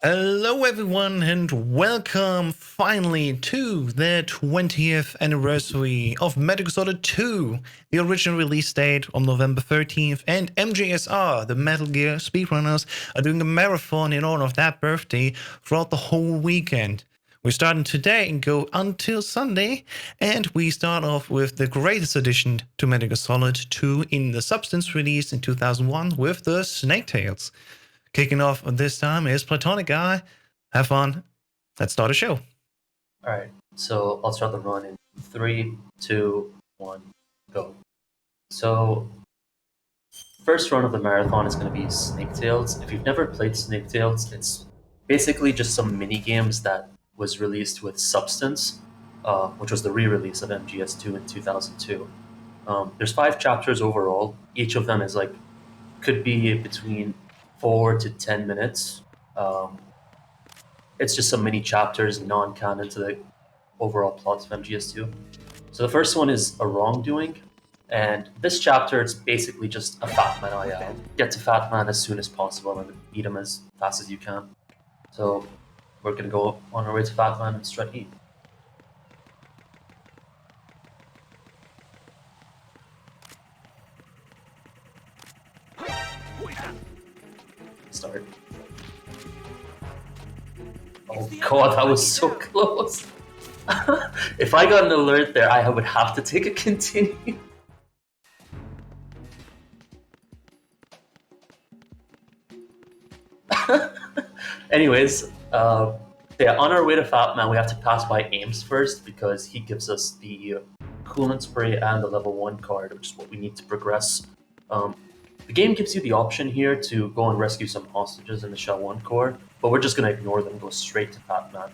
Hello everyone and welcome finally to the 20th anniversary of Metal Gear Solid 2. The original release date on November 13th, and MGS2, the Metal Gear Speedrunners, are doing a marathon in honor of that birthday throughout the whole weekend. We're starting today and go until Sunday, and we start off with the greatest addition to Metal Gear Solid 2 in the Substance released in 2001 with the Snake Tails. Kicking off this time is PlatonicGuy. Have fun. Let's start a show. Alright, so I'll start the run in 3, 2, 1, go. So, first run of the marathon is going to be Snake Tails. If you've never played Snake Tails, it's basically just some mini games that was released with Substance, which was the re-release of MGS2 in 2002. There's 5 chapters overall. Each of them is could be between 4 to 10 minutes. It's just some mini chapters, non-canon to the overall plot of MGS2. So the first one is a wrongdoing, and this chapter it's basically just a Fat Man IL. Get to Fat Man as soon as possible and beat him as fast as you can. So we're gonna go on our way to Fat Man and Strut E. Start. Oh god, that was so close. If I got an alert there, I would have to take a continue. Anyways, yeah, on our way to Fat Man, we have to pass by Ames first because he gives us the coolant spray and the level 1 card, which is what we need to progress. The game gives you the option here to go and rescue some hostages in the Shell 1 core, but we're just going to ignore them and go straight to Fat Man.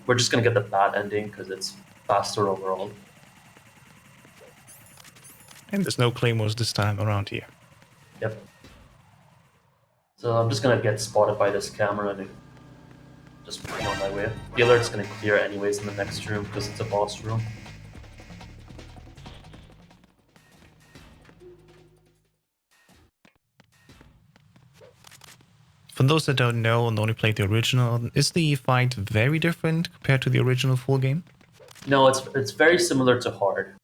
We're just going to get the bad ending because it's faster overall. And there's no claymores this time around here. Yep. So I'm just going to get spotted by this camera and just be on my way. The alert's going to clear anyways in the next room because it's a boss room. For those that don't know and only played the original, is the fight very different compared to the original full game? No, it's very similar to Hard.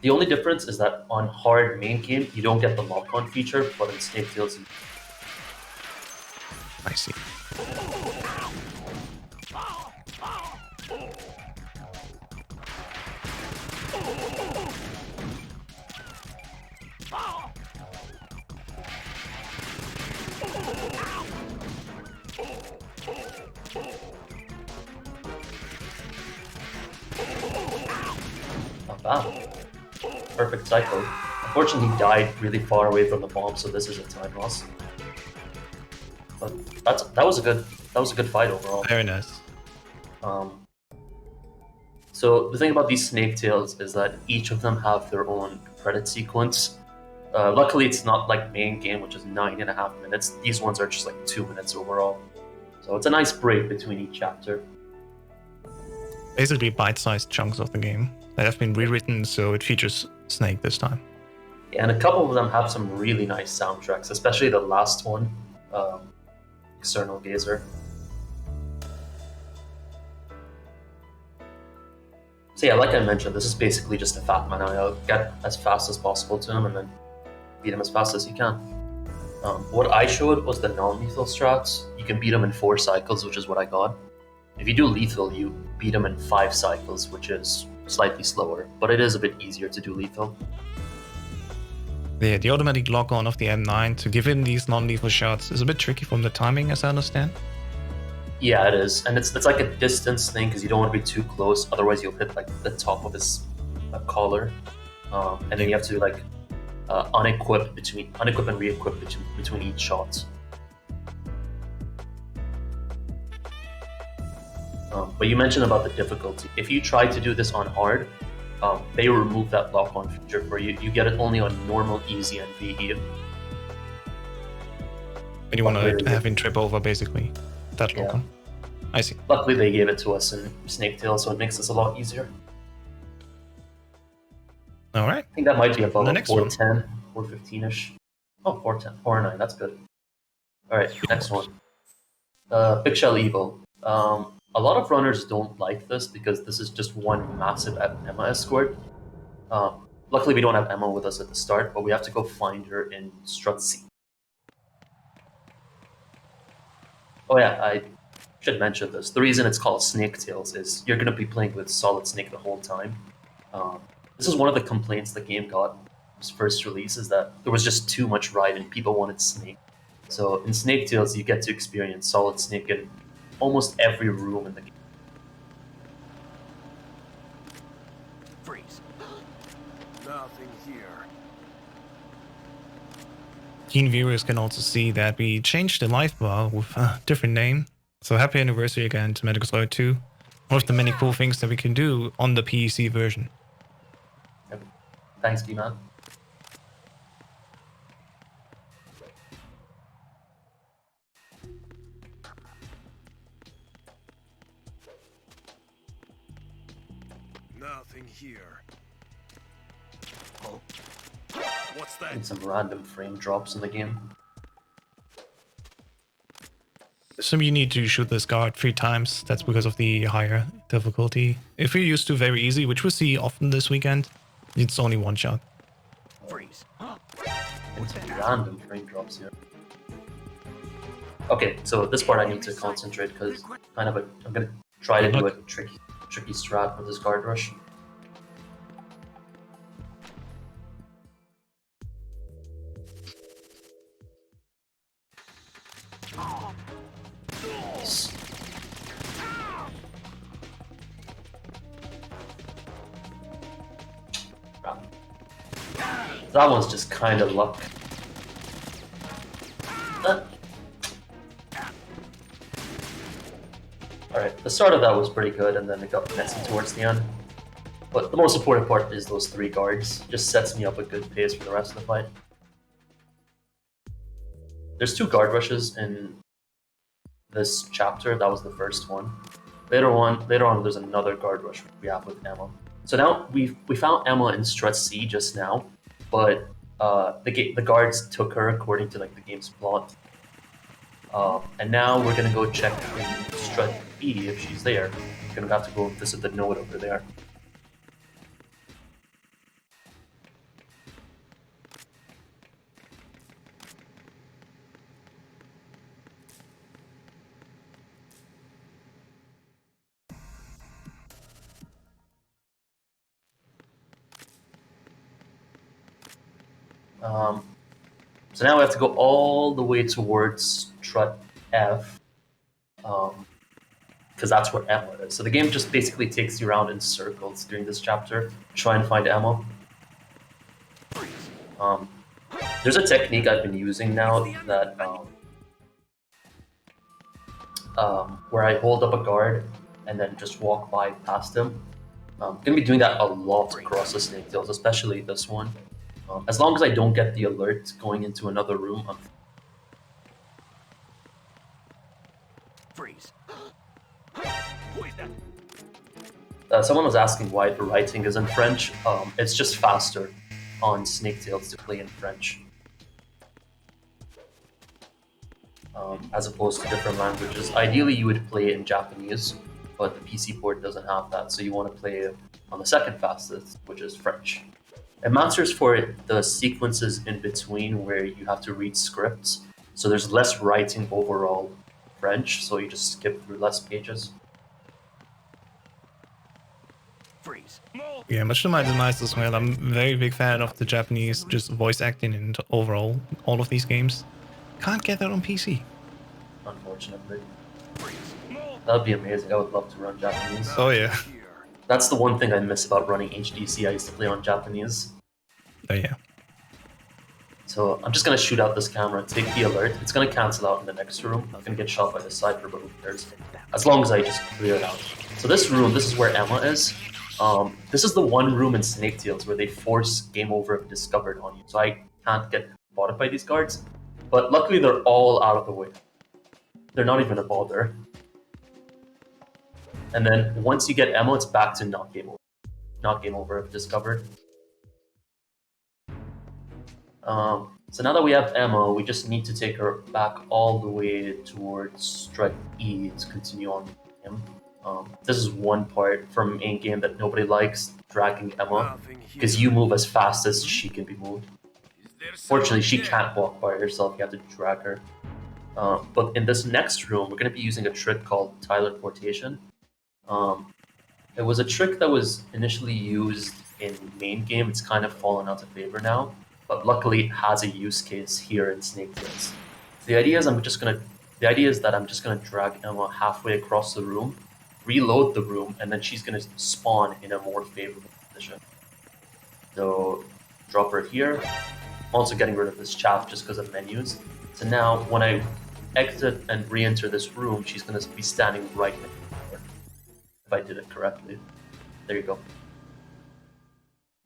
The only difference is that on Hard main game, you don't get the lock-on feature, but in Snake Tails, you... I see. Not bad. Perfect cycle. Unfortunately, he died really far away from the bomb, so this is a time loss. But that was a good fight overall. Very nice. So the thing about these Snake Tails is that each of them have their own credit sequence. Luckily, it's not like main game, which is 9.5 minutes. These ones are just like 2 minutes overall. So it's a nice break between each chapter. Basically bite-sized chunks of the game that have been rewritten so it features Snake this time. Yeah, and a couple of them have some really nice soundtracks, especially the last one, External Gazer. So yeah, like I mentioned, this is basically just a Fat Man IO. Get as fast as possible to him and then beat him as fast as you can. What I showed was the non-lethal strats. You can beat him in 4 cycles, which is what I got. If you do lethal, you beat him in 5 cycles, which is slightly slower, but it is a bit easier to do lethal. Yeah, the automatic lock-on of the M9 to give in these non-lethal shots is a bit tricky from the timing, as I understand. Yeah, it is, and it's like a distance thing because you don't want to be too close, otherwise you'll hit like the top of his collar, and then you have to unequip and re-equip between each shot. But you mentioned about the difficulty. If you try to do this on hard, they remove that lock-on feature for you. You get it only on normal, easy, and VE. And you want to have him trip over, basically, that lock-on. Yeah. I see. Luckily, they gave it to us in Snake Tails, so it makes this a lot easier. All right. I think that might be above the next 410, 415-ish. Oh, 410, 409, that's good. All right, next one. Big Shell Evil. A lot of runners don't like this because this is just one massive Emma escort. Luckily, we don't have Emma with us at the start, but we have to go find her in Strut C. Oh yeah, I should mention this. The reason it's called Snake Tales is you're going to be playing with Solid Snake the whole time. This is one of the complaints the game got its first release, is that there was just too much ride and people wanted Snake. So in Snake Tales, you get to experience Solid Snake in almost every room in the game. Freeze. Nothing here. Keen viewers can also see that we changed the life bar with a different name. So happy anniversary again to Metal Gear Solid 2. One of the many cool things that we can do on the PC version. Yep. Thanks, B-Man. Nothing here. Oh. What's that? And some random frame drops in the game. So you need to shoot this guard 3 times. That's because of the higher difficulty. If you're used to very easy, which we'll see often this weekend, it's only 1 shot. Freeze. And some random frame drops here. Okay, so this part I need to concentrate because I'm gonna try to do a tricky strat with this guard rush. That one's just kind of luck. Alright, the start of that was pretty good, and then it got messy towards the end. But the most important part is those 3 guards. Just sets me up a good pace for the rest of the fight. There's 2 guard rushes in this chapter. That was the first one. Later on, there's another guard rush we have with Emma. So now we found Emma in Strut C just now, but the guards took her according to like the game's plot. And now we're gonna go check in Strut B if she's there. We're gonna have to go visit the node over there. So now we have to go all the way towards Strut F, because that's where Emma is. So the game just basically takes you around in circles during this chapter, trying to find Emma. There's a technique I've been using now that where I hold up a guard and then just walk by past him. I'm gonna be doing that a lot across the Snake Tails, especially this one. As long as I don't get the alert going into another room, I'm Freeze. Who is that? someone was asking why the writing is in French. It's just faster on Snake Tails to play in French. As opposed to different languages. Ideally, you would play it in Japanese, but the PC port doesn't have that, so you want to play it on the second fastest, which is French. It matters for the sequences in between where you have to read scripts, so there's less writing overall French, so you just skip through less pages. Freeze. Yeah, much to my demise as well. I'm a very big fan of the Japanese just voice acting and overall all of these games. Can't get that on PC. Unfortunately. That would be amazing. I would love to run Japanese. Oh yeah. That's the one thing I miss about running HDC. I used to play on Japanese. Oh yeah. So I'm just going to shoot out this camera, take the alert. It's going to cancel out in the next room. I'm going to get shot by the sniper, but who cares? As long as I just clear it out. So this room, this is where Emma is. This is the one room in Snake Tales where they force game over if discovered on you. So I can't get spotted by these guards. But luckily they're all out of the way. They're not even a bother. And then once you get Emma, it's back to not game over. Not game over if discovered. So now that we have Emma, we just need to take her back all the way towards strike E to continue on with him. This is one part from main game that nobody likes, dragging Emma, because you move as fast as she can be moved. Fortunately, she can't walk by herself, you have to drag her. But in this next room, we're going to be using a trick called teleportation. It was a trick that was initially used in main game. It's kind of fallen out of favor now, but luckily it has a use case here in Snake Tales. The idea is that I'm just gonna drag Emma halfway across the room, reload the room, and then she's gonna spawn in a more favorable position. So drop her here. I'm also getting rid of this chaff just because of menus. So now when I exit and re-enter this room, she's gonna be standing right next to me. If I did it correctly. There you go.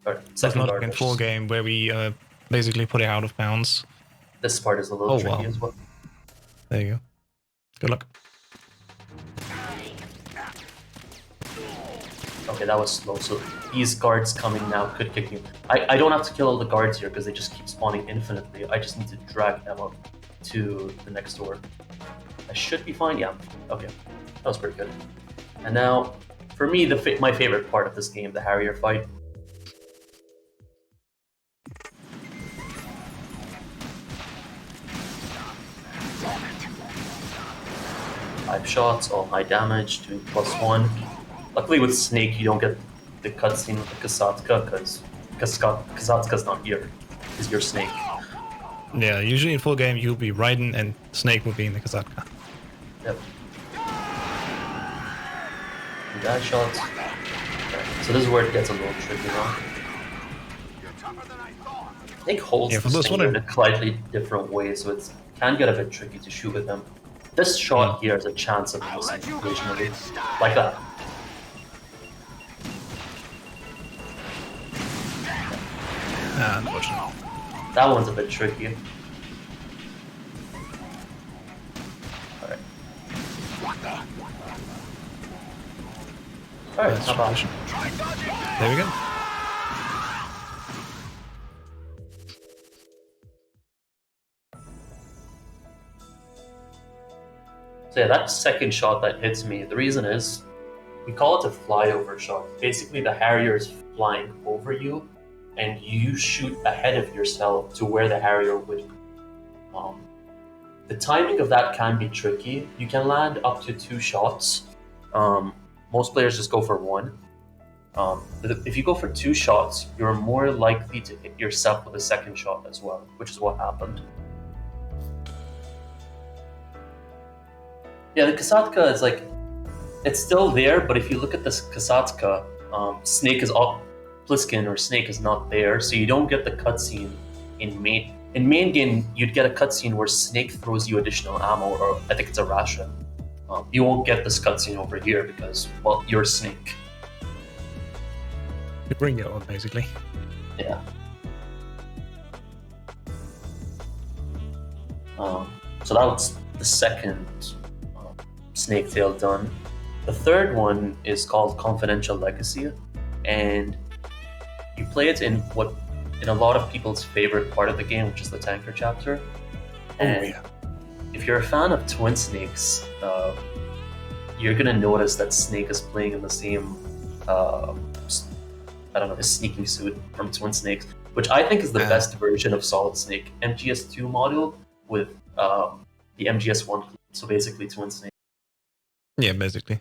Alright, It's second not guard like in rush. full game where we basically put it out of bounds. This part is a little Oh, tricky wow. as well. There you go. Good luck. Okay, that was slow. So these guards coming now could kick me. I don't have to kill all the guards here because they just keep spawning infinitely. I just need to drag them up to the next door. I should be fine. Yeah. Okay, that was pretty good. And now, for me, my favorite part of this game, the Harrier fight. Five shots, all high damage, doing +1. Luckily with Snake, you don't get the cutscene with the Kasatka, because Kasatka's not here. Is your Snake. Yeah, usually in full game you'll be Raiden and Snake will be in the Kazatka. Yep. Dash shots. Okay, so this is where it gets a little tricky now. Snake holds Yeah, the for those stinger in wondering- a slightly different way, so it can get a bit tricky to shoot with them. This shot here has a chance of missing occasionally, like that. Unfortunately. That one's a bit tricky. Alright. Alright, That's not bad. tradition. There we go. So yeah, that second shot that hits me, the reason is, we call it a flyover shot. Basically, the Harrier is flying over you, and you shoot ahead of yourself to where the Harrier would be. The timing of that can be tricky. You can land up to 2 shots. Most players just go for 1. If you go for 2 shots, you're more likely to hit yourself with a second shot as well, which is what happened. Yeah, the Kasatka is like, it's still there, but if you look at this Kasatka, Snake is up, Pliskin or Snake is not there, so you don't get the cutscene in main. In main game, you'd get a cutscene where Snake throws you additional ammo, or I think it's a ration. You won't get this cutscene over here because, well, you're Snake. You bring it on basically. Yeah. So that was the second Snake Tale done. The third one is called Confidential Legacy, and you play it in a lot of people's favorite part of the game, which is the tanker chapter. And yeah. if you're a fan of Twin Snakes, you're gonna notice that Snake is playing in the same, his sneaking suit from Twin Snakes, which I think is the best version of Solid Snake. MGS2 module with the MGS1, so basically Twin Snake. Yeah, basically.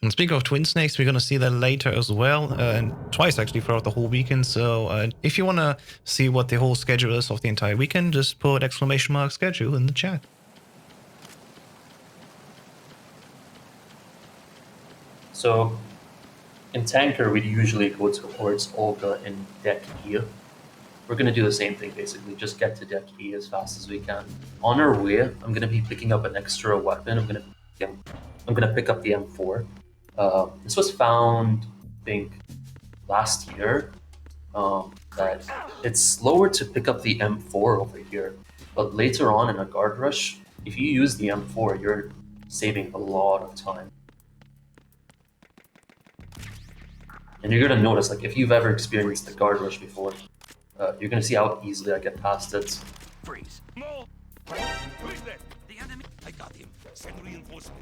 And speaking of Twin Snakes, we're going to see that later as well, and twice actually throughout the whole weekend. So if you want to see what the whole schedule is of the entire weekend, just put !schedule in the chat. So in Tanker, we'd usually go towards Olga in Deck E. We're going to do the same thing, basically, just get to Deck E as fast as we can. On our way, I'm going to be picking up an extra weapon. I'm going to pick up the M4. This was found, I think, last year. That it's slower to pick up the M4 over here, but later on in a guard rush, if you use the M4, you're saving a lot of time. And you're gonna notice, like, if you've ever experienced the guard rush before, you're gonna see how easily I get past it. Freeze. No. Who is that? The enemy. I got him. Send reinforcement.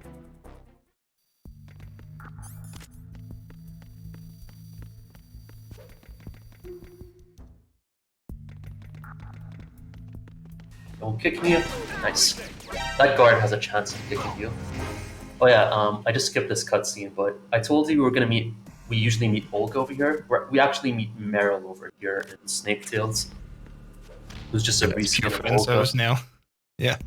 Don't kick me. Nice. That guard has a chance of kicking you. Oh yeah, I just skipped this cutscene, but I told you we were gonna meet. We usually meet Olga over here. We actually meet Meryl over here in Snake Tales, who's just a reskin of Olga. Now. Yeah.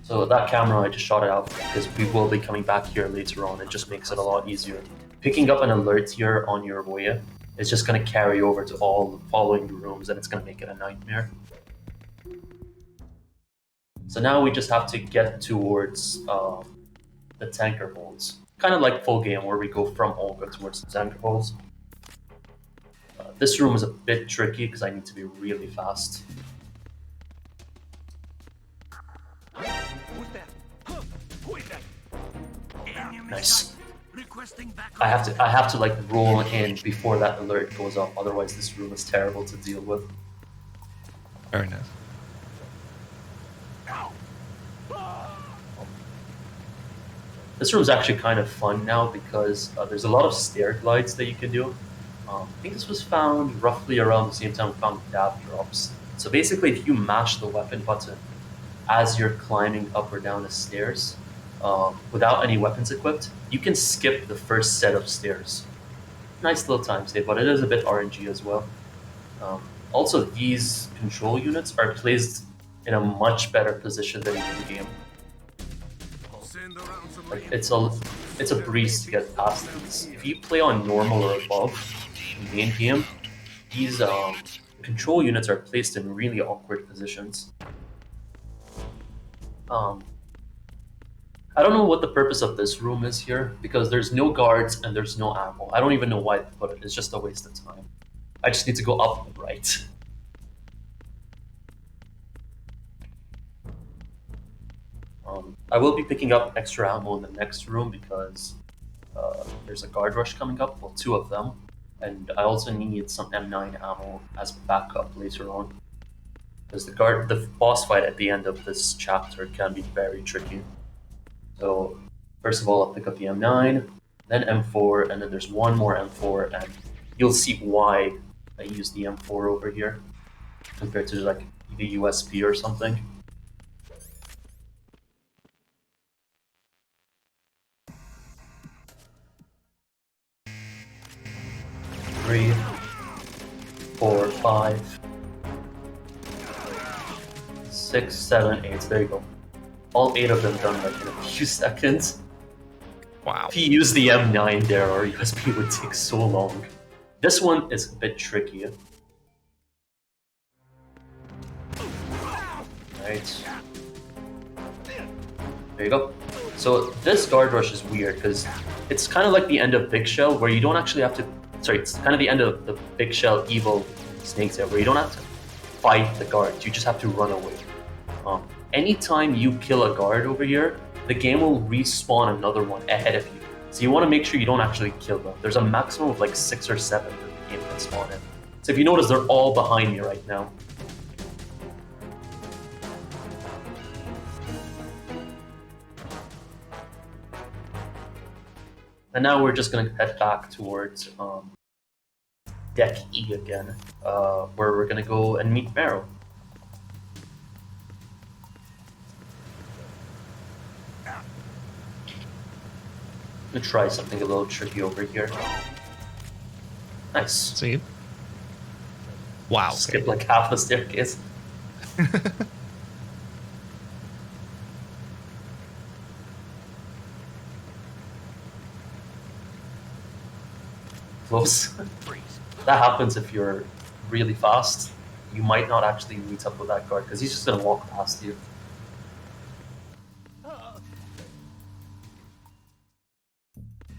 So that camera, I just shot it out because we will be coming back here later on. It just makes it a lot easier. Picking up an alert here on your way is just gonna carry over to all the following rooms, and it's gonna make it a nightmare. So now we just have to get towards the tanker holes. Kind of like full game where we go from Olga towards the tanker holes. This room is a bit tricky because I need to be really fast. Who's that? Huh. Who is that? Nice. Requesting backup. I have to like roll in before that alert goes off, otherwise this room is terrible to deal with. Very nice. This room is actually kind of fun now because there's a lot of stair glides that you can do. I think this was found roughly around the same time we found dab drops. So basically, if you mash the weapon button as you're climbing up or down the stairs, without any weapons equipped, you can skip the first set of stairs. Nice little time save, but it is a bit RNG as well. Also, these control units are placed in a much better position than in game. Like it's a breeze to get past these. If you play on normal or above in main game, these control units are placed in really awkward positions. I don't know what the purpose of this room is here because there's no guards and there's no ammo. I don't even know why they put it. It's just a waste of time. I just need to go up and right. I will be picking up extra ammo in the next room because there's a guard rush coming up, well, 2 of them, and I also need some M9 ammo as backup later on. Because the boss fight at the end of this chapter can be very tricky. So first of all, I'll pick up the M9, then M4, and then there's one more M4, and you'll see why I use the M4 over here compared to like the USP or something. Three, 4, 5, 6, 7, 8. There you go. All 8 of them done like in a few seconds. Wow. If you use the M9 there, or USB would take so long. This one is a bit tricky. Right. There you go. So this guard rush is weird because it's kind of like the end of Big Shell where you don't actually have to. Sorry, it's kind of the end of the Big Shell Evil Snakes there where you don't have to fight the guards. You just have to run away. Anytime you kill a guard over here, the game will respawn another one ahead of you. So you want to make sure you don't actually kill them. There's a maximum of like 6 or 7 that the game can spawn in. So if you notice, they're all behind me right now. And now we're just going to head back towards Deck E again, where we're going to go and meet Meryl. I'm going to try something a little tricky over here. Nice. See? Wow. Skip like half the staircase. Close. That happens if you're really fast. You might not actually meet up with that guard because he's just going to walk past you.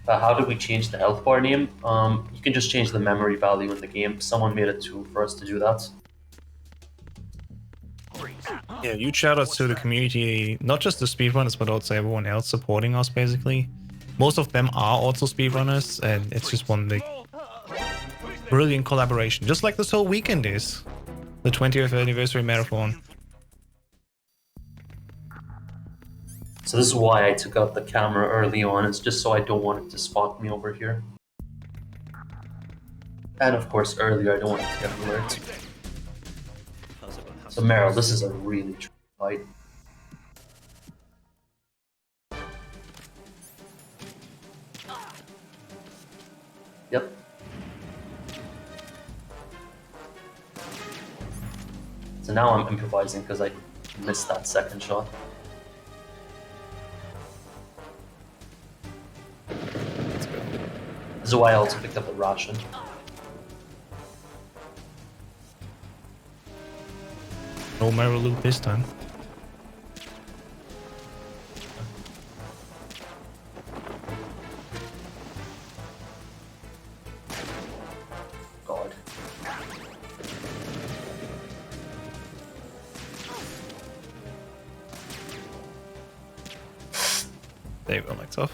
How did we change the health bar name? You can just change the memory value in the game. Someone made a tool for us to do that. Yeah, huge shout outs to the community, not just the speedrunners, but also everyone else supporting us, basically. Most of them are also speedrunners, and it's just one big brilliant collaboration, just like this whole weekend is. The 20th anniversary marathon. So this is why I took out the camera early on, it's just so I don't want it to spot me over here. And of course earlier I don't want it to get an alert. So Meryl, this is a really tricky fight. Yep. So now I'm improvising because I missed that second shot. This is why I also picked up a ration. No Meryl loop this time. God. There you go, lights off.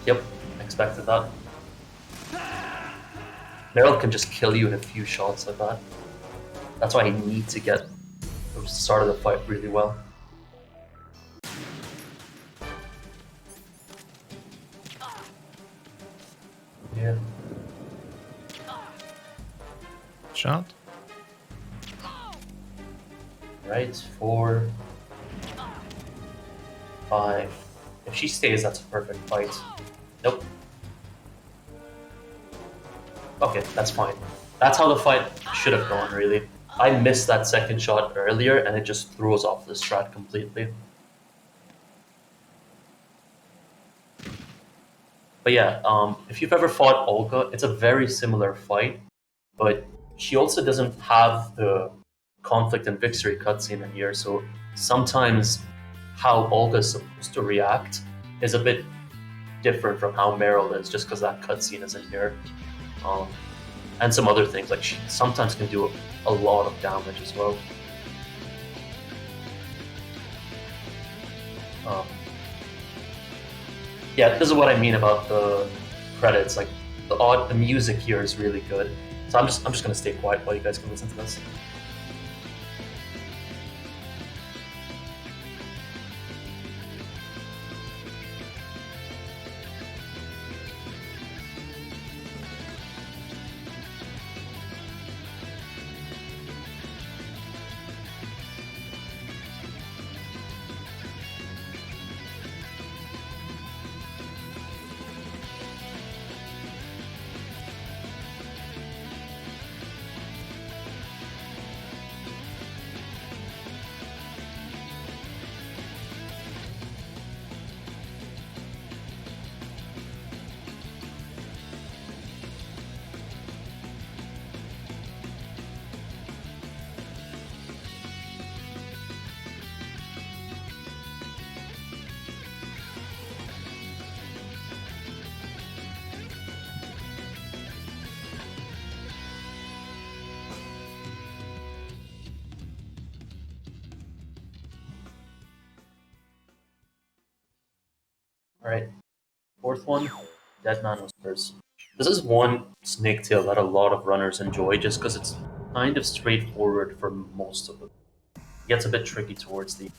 Yep, expected that. Meryl can just kill you in a few shots like that. That's why I need to get the start of the fight really well. Yeah. Shot. Right, 4, 5. If she stays, that's a perfect fight. Nope. Okay, that's fine. That's how the fight should have gone, really. I missed that second shot earlier, and it just threw us off the strat completely. But yeah, if you've ever fought Olga, it's a very similar fight, but she also doesn't have the conflict and victory cutscene in here, so sometimes how Olga is supposed to react is a bit different from how Meryl is, just because that cutscene isn't here. And some other things, like she sometimes can do a lot of damage as well. Yeah, this is what I mean about the credits. Like the music here is really good. So I'm just gonna stay quiet while you guys can listen to this. Alright, fourth one, Dead Man Whispers. This is one snake tail that a lot of runners enjoy just because it's kind of straightforward for most of them. It gets a bit tricky towards the...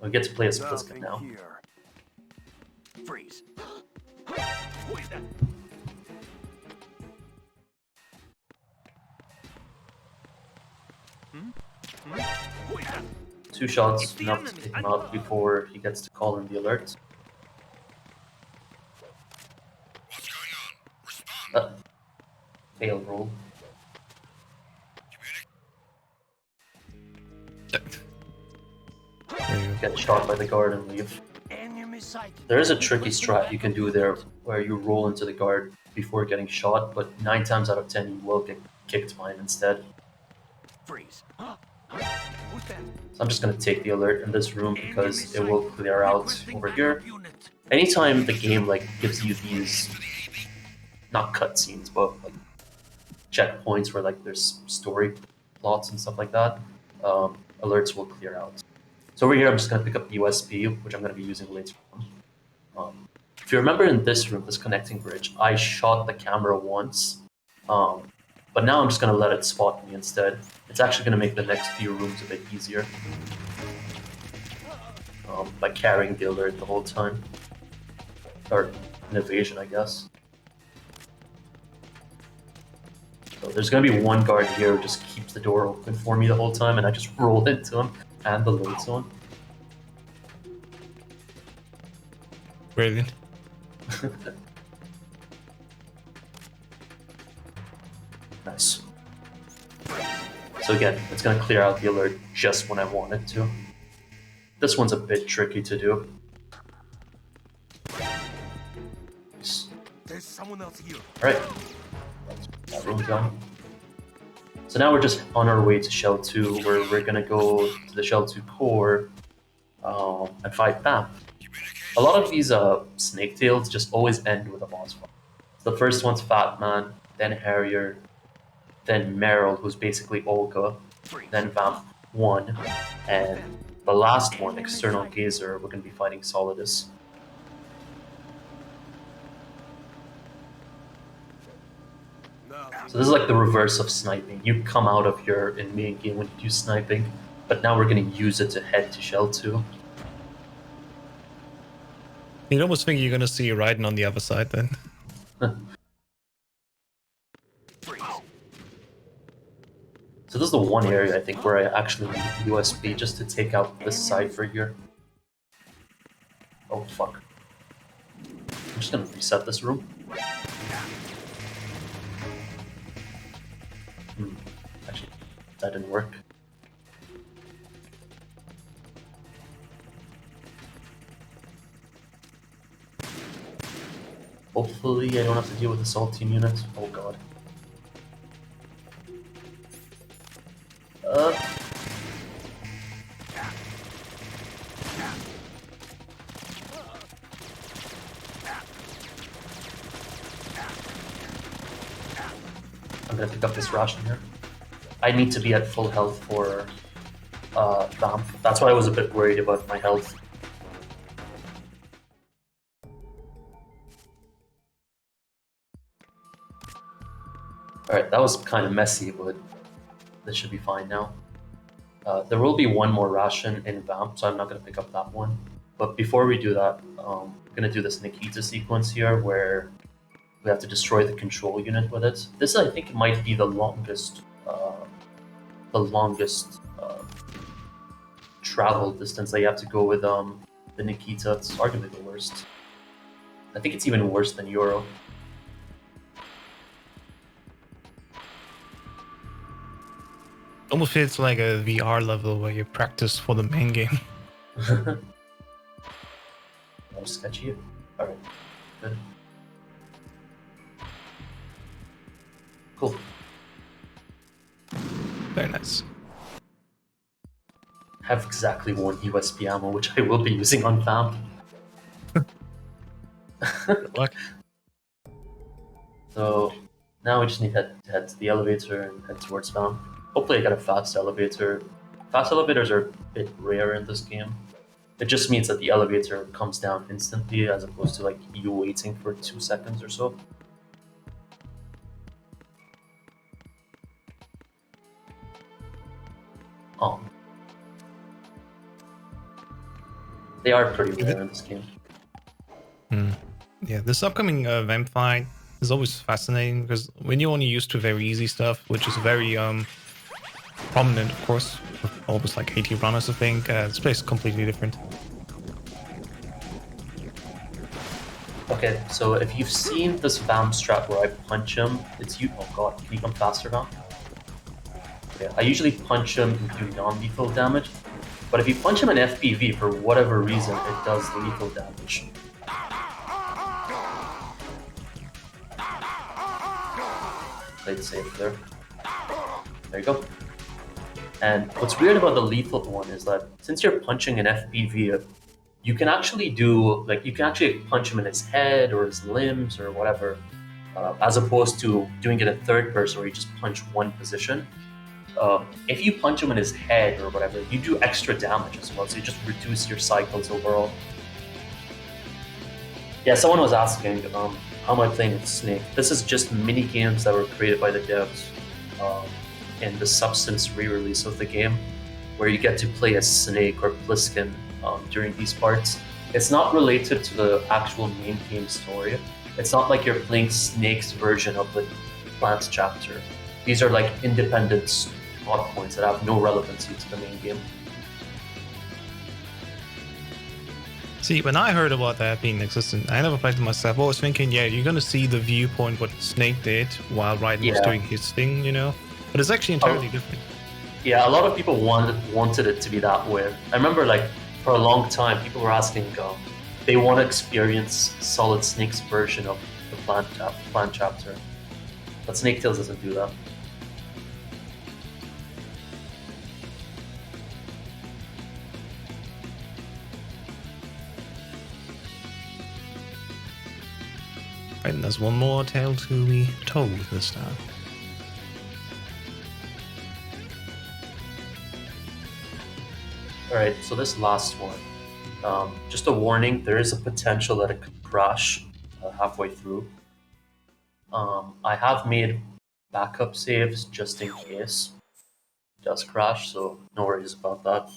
We get to play as Blitzkrieg now. Here. Freeze. Who is that? 2 shots, enough to take him out before he gets to call in the alert. What's going on? Respond. Fail roll. Get shot by the guard and leave. Enemy sighted. There is a tricky strat you can do there where you roll into the guard before getting shot, but 9 times out of 10 you will get kicked by him instead. Freeze. Who's that? So I'm just going to take the alert in this room because it will clear out over here. Anytime the game gives you these, not cutscenes, but checkpoints where there's story plots and stuff like that, alerts will clear out. So over here, I'm just going to pick up the USB, which I'm going to be using later on. If you remember in this room, this connecting bridge, I shot the camera once, but now I'm just going to let it spot me instead. It's actually going to make the next few rooms a bit easier by carrying the alert the whole time. Or an evasion, I guess. So there's going to be one guard here who just keeps the door open for me the whole time, and I just roll into him and the load zone. Brilliant. Nice. So again, it's going to clear out the alert just when I want it to. This one's a bit tricky to do. Nice. There's someone else here. Alright. That room's done. So now we're just on our way to Shell 2, where we're going to go to the Shell 2 core and fight Bam. A lot of these snake tails just always end with a boss fight. The first one's Fat Man, then Harrier, then Meryl, who's basically Olga, then Vamp 1, and the last one, External Gazer, we're going to be fighting Solidus. So this is like the reverse of sniping. You come out of your main game when you do sniping, but now we're going to use it to head to Shell 2. You'd almost think you're gonna see Raiden on the other side then. So this is the one area I think where I actually need the USB just to take out this cipher here. Oh fuck. I'm just gonna reset this room. Actually, that didn't work. Hopefully I don't have to deal with the assault team unit. Oh god. I'm gonna pick up this ration here. I need to be at full health for Vamp. That's why I was a bit worried about my health. Alright, that was kind of messy, but this should be fine now. There will be one more ration in Vamp, so I'm not going to pick up that one. But before we do that, I'm going to do this Nikita sequence here, where we have to destroy the control unit with it. This, I think, might be the longest travel distance that you have to go with the Nikita. It's arguably the worst. I think it's even worse than Euro. Almost feels like a VR level where you practice for the main game. That was sketchy. Alright, good. Cool. Very nice. Have exactly one USB ammo, which I will be using on Vamp. Good luck. So now we just need to head to the elevator and head towards Vamp. Hopefully I get a fast elevator. Fast elevators are a bit rare in this game. It just means that the elevator comes down instantly as opposed to like you waiting for 2 seconds or so. Oh. They are pretty rare in this game. Yeah, this upcoming vamp fight is always fascinating because when you're only used to very easy stuff, which is very prominent, of course, with almost like 80 runners, I think, this place is completely different. Okay, so if you've seen this Vamp strat where I punch him, it's you. Oh god, can you come faster, Vamp? Okay, I usually punch him and do non-lethal damage, but if you punch him in FPV, for whatever reason, it does lethal damage. Played safe there. There you go. And what's weird about the lethal one is that since you're punching an FPV, you can actually do, like, you can actually punch him in his head or his limbs or whatever, as opposed to doing it in third person where you just punch one position. if you punch him in his head or whatever, you do extra damage as well, so you just reduce your cycles overall. Yeah, someone was asking, how am I playing with Snake? This is just mini games that were created by the devs in the Substance re-release of the game, where you get to play as Snake or Pliskin during these parts. It's not related to the actual main game story. It's not like you're playing Snake's version of the Plant chapter. These are like independent plot points that have no relevancy to the main game. See, when I heard about that being existent, I never played it myself. I was thinking, yeah, you're gonna see the viewpoint what Snake did while Raiden was doing his thing, you know? But it's actually entirely different. Yeah, a lot of people wanted it to be that way. I remember, like, for a long time, people were asking, they want to experience Solid Snake's version of the Plant chapter. But Snake Tales doesn't do that. Right, and there's one more tale to be told this time. Alright, so this last one. Just a warning, there is a potential that it could crash halfway through. I have made backup saves just in case it does crash, so no worries about that.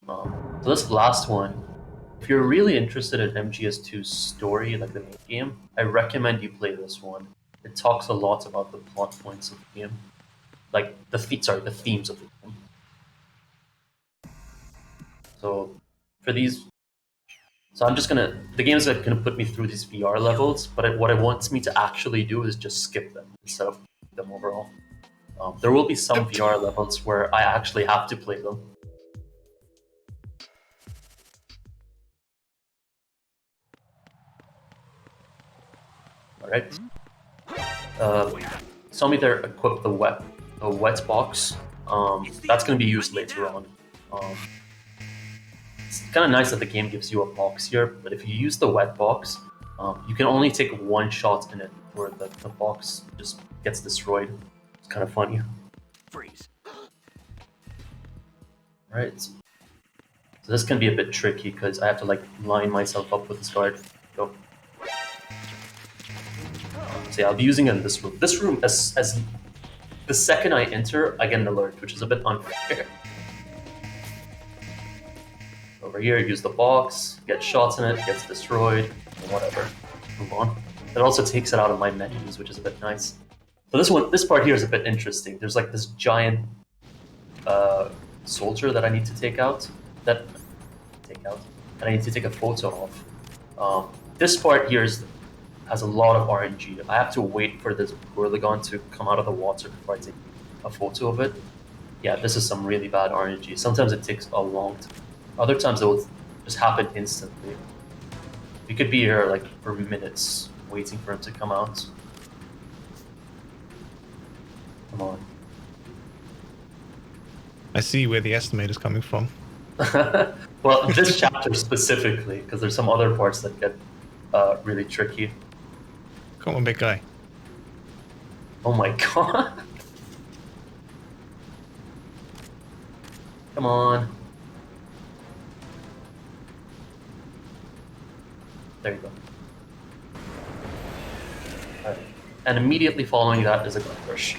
So this last one, if you're really interested in MGS2's story, like the main game, I recommend you play this one. It talks a lot about the plot points of the game, like the themes of the game. So for these, the game's gonna put me through these VR levels, but what it wants me to actually do is just skip them instead of them overall. There will be some VR levels where I actually have to play them. Alright. Saw me there equip the wet box. That's going to be used later on. It's kind of nice that the game gives you a box here, but if you use the wet box, you can only take one shot in it where the box just gets destroyed. It's kind of funny. Freeze. Right. So this can be a bit tricky because I have to like line myself up with this guard. Go. So yeah, I'll be using it in this room. This room, as the second I enter, I get an alert, which is a bit unfair. Over here, use the box, get shots in it, gets destroyed, and whatever. Move on. It also takes it out of my menus, which is a bit nice. So this part here is a bit interesting. There's like this giant soldier that I need to take out. That I need to take a photo of. This part here has a lot of RNG. I have to wait for this Portagon to come out of the water before I take a photo of it. Yeah, this is some really bad RNG. Sometimes it takes a long time. Other times it will just happen instantly. We could be here like for minutes waiting for him to come out. Come on. I see where the estimate is coming from. Well, this chapter specifically, because there's some other parts that get really tricky. Come on, big guy. Oh my god. Come on. There you go. Alright. And immediately following that is a gun rush.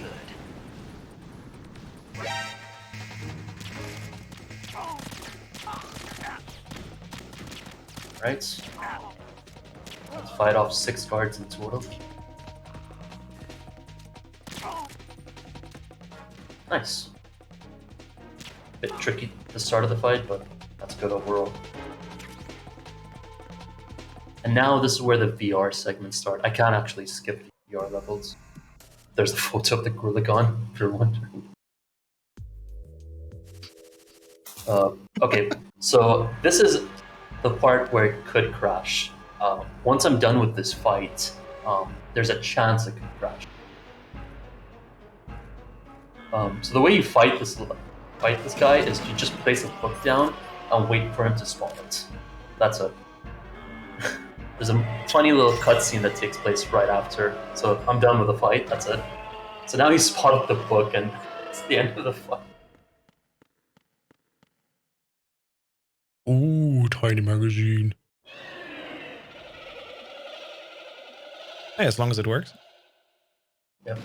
Right. Let's fight off 6 guards in total. Nice. Bit tricky at the start of the fight, but that's good overall. And now this is where the VR segments start. I can't actually skip the VR levels. There's a photo of the Portagon, if you're wondering. Okay, so this is the part where it could crash. Once I'm done with this fight, there's a chance it could crash. So the way you fight this guy is you just place a book down and wait for him to spawn it. That's it. There's a funny little cutscene that takes place right after. So I'm done with the fight, that's it. So now he spotted the book and It's the end of the fight. Ooh, tiny magazine. Hey, as long as it works. Yep.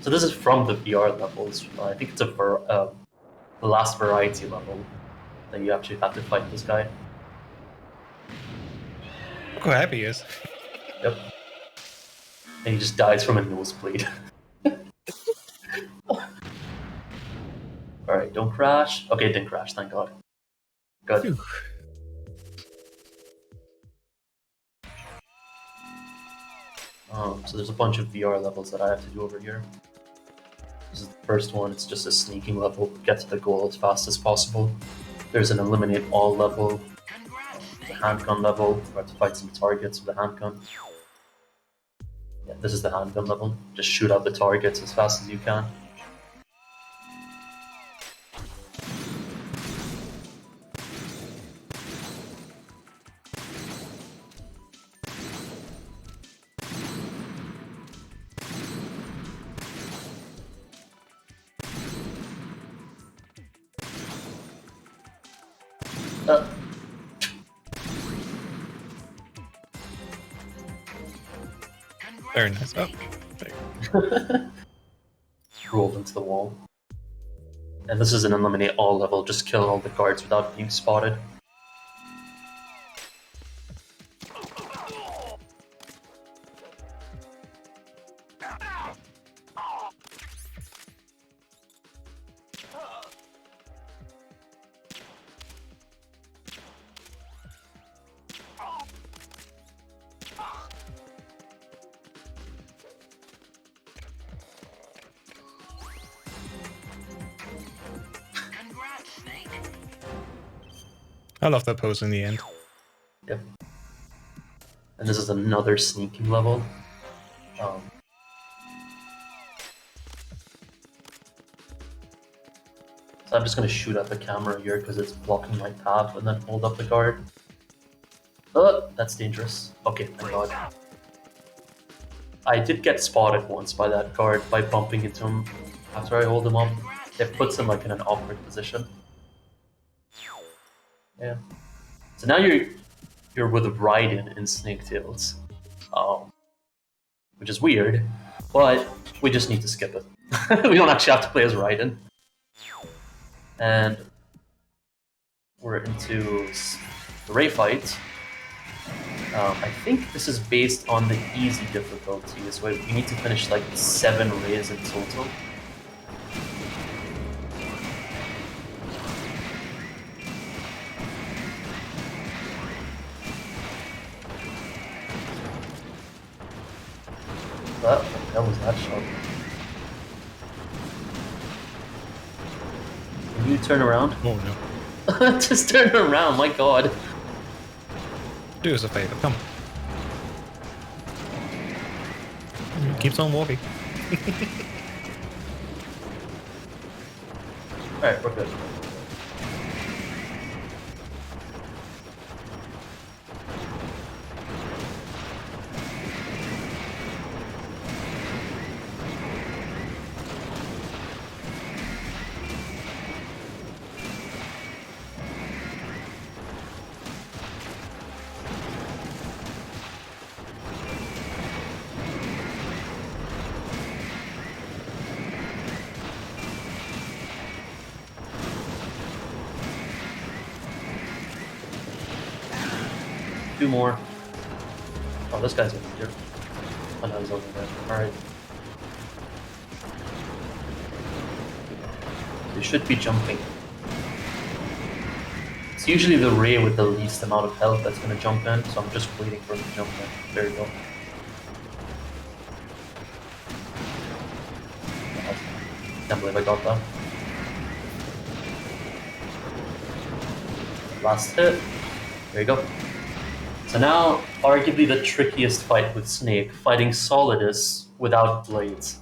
So this is from the VR levels. I think it's the last variety level that you actually have to fight this guy. Look how happy he is. Yep. And he just dies from a nosebleed. Alright, don't crash. Okay, it didn't crash, thank god. Good. Phew. So there's a bunch of VR levels that I have to do over here. This is the first one, it's just a sneaking level, get to the goal as fast as possible. There's an eliminate all level, the handgun level, where I have to fight some targets with a handgun. Yeah, this is the handgun level, just shoot out the targets as fast as you can. Very nice. Oh, Rolled into the wall. And this is an eliminate all level, just kill all the guards without being spotted. I love that pose in the end. Yep. And this is another sneaking level. So I'm just going to shoot at the camera here because it's blocking my path and then hold up the guard. Oh, that's dangerous. Okay, thank god. I did get spotted once by that guard by bumping into him after I hold him up. It puts him like in an awkward position. Yeah. So now you're with Raiden in Snaketails, which is weird, but we just need to skip it. We don't actually have to play as Raiden. And we're into the Ray fight. I think this is based on the easy difficulty, so we need to finish like 7 rays in total. What the hell was that shot? Can you turn around? Oh no. Just turn around, my god. Do us a favor, come on. He keeps on walking. Alright, we're good. Two more. Oh, this guy's over here. Oh no, he's over there. Alright. They should be jumping. It's usually the Ray with the least amount of health that's gonna jump in, so I'm just waiting for him to jump in. There you go. Can't believe I got that. Last hit. There you go. So now, arguably the trickiest fight with Snake, fighting Solidus without blades.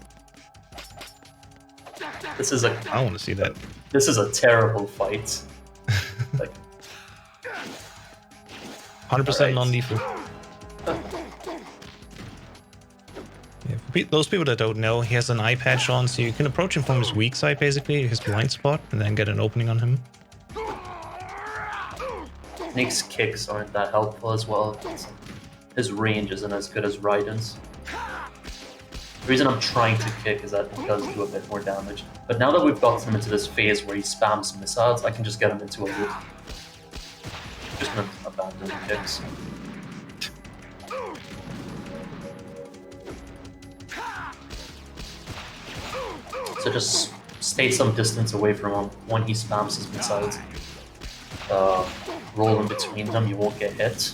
This is I want to see that. This is a terrible fight. Like, 100% Alright. non-lethal. Yeah, those people that don't know, he has an eye patch on, so you can approach him from his weak side, basically, his blind spot, and then get an opening on him. Snake's kicks aren't that helpful as well. His range isn't as good as Raiden's. The reason I'm trying to kick is that it does do a bit more damage. But now that we've gotten him into this phase where he spams missiles, I can just get him into a loop. Just gonna abandon the kicks. So just stay some distance away from him when he spams his missiles. Roll in between them, you won't get hit.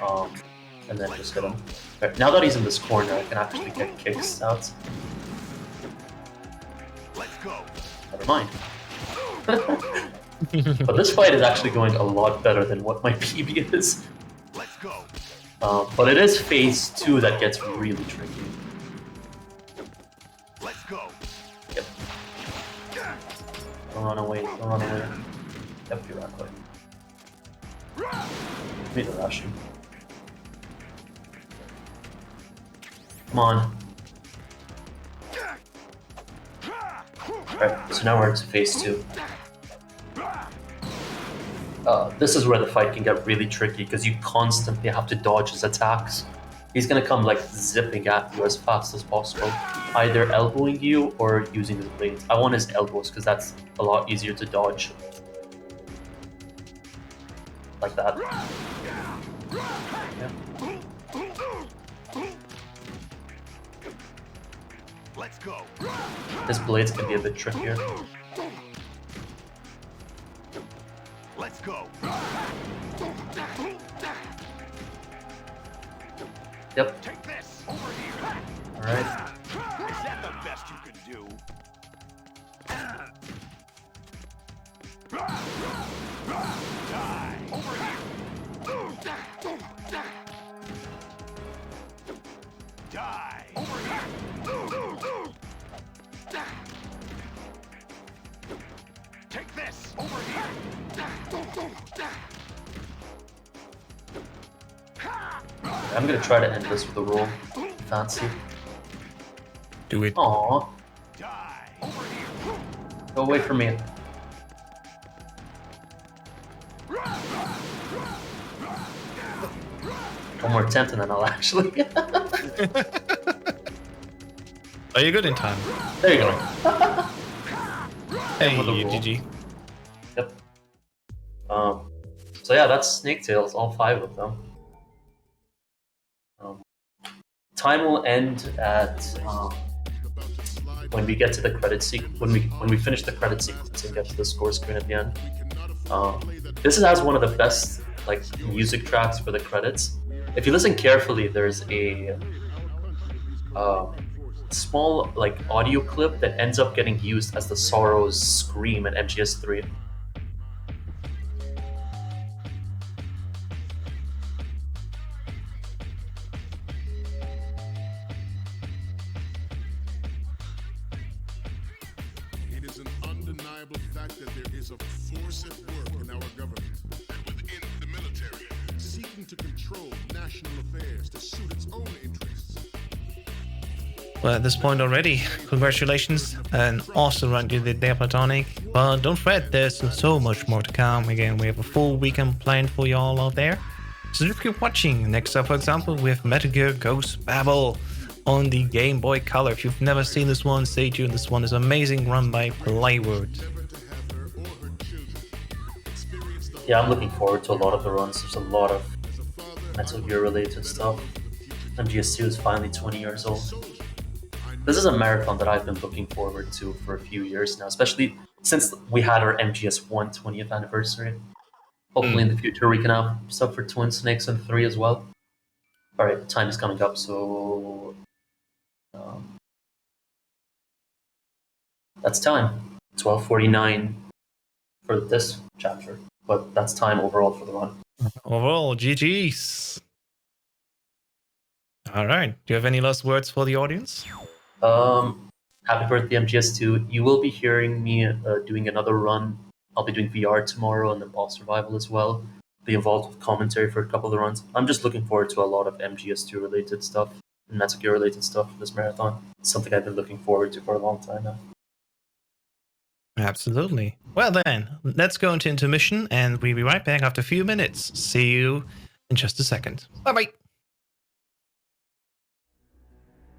And then just hit him. Right, now that he's in this corner, I can actually get kicks out. Let's go. Never mind. But this fight is actually going a lot better than what my PB is. Let's go. But it is phase 2 that gets really tricky. Let's go. Yep. Don't run away, don't run away. Yep, you're that way. Need to rush him. Come on. Alright, so now we're into phase 2. This is where the fight can get really tricky because you constantly have to dodge his attacks. He's gonna come like zipping at you as fast as possible, either elbowing you or using his blades. I want his elbows because that's a lot easier to dodge. Like that. Yeah. Let's go. His blades can be a bit trickier. Let's go. Yep. Take this over here. Alright. Is that the best you can do? Die over here. Die over here. Take this over here. I'm gonna try to end this with a roll. Fancy. Do it. Aww. Die over here. Go away from me. One more attempt and then I'll actually. Are you good in time? There you go. Hey, with the roll. GG. Yep. So yeah, that's Snake Tails, all 5 of them. Time will end at when we get to the credit sequence. When we finish the credit sequence and get to the score screen at the end. This has one of the best like music tracks for the credits. If you listen carefully, there's a small like audio clip that ends up getting used as the Sorrow's scream in MGS3. It is an undeniable fact that there is a force at work in our government and within the military, seeking to control national affairs to suit its own interests. Well, at this point already, congratulations. An awesome run you did there, Platonic. But don't fret, there's so much more to come. Again, we have a full weekend planned for y'all out there. So just keep watching. Next up, for example, we have Metal Gear Ghost Babel on the Game Boy Color. If you've never seen this one, stay tuned. This one is amazing, run by Plywood. Yeah, I'm looking forward to a lot of the runs. There's a lot of Metal Gear related stuff. MGS2 is finally 20 years old. This is a marathon that I've been looking forward to for a few years now, especially since we had our MGS1 20th anniversary. Hopefully in the future we can have stuff for Twin Snakes and 3 as well. Alright, time is coming up, so... that's time. 12:49 for this chapter, but that's time overall for the run. Overall, GG's. All right. Do you have any last words for the audience? Happy birthday, MGS2. You will be hearing me doing another run. I'll be doing VR tomorrow and then boss survival as well. Be involved with commentary for a couple of the runs. I'm just looking forward to a lot of MGS2 related stuff. Metal Gear related stuff for this marathon. It's something I've been looking forward to for a long time now. Absolutely. Well then, let's go into intermission and we'll be right back after a few minutes. See you in just a second. Bye bye.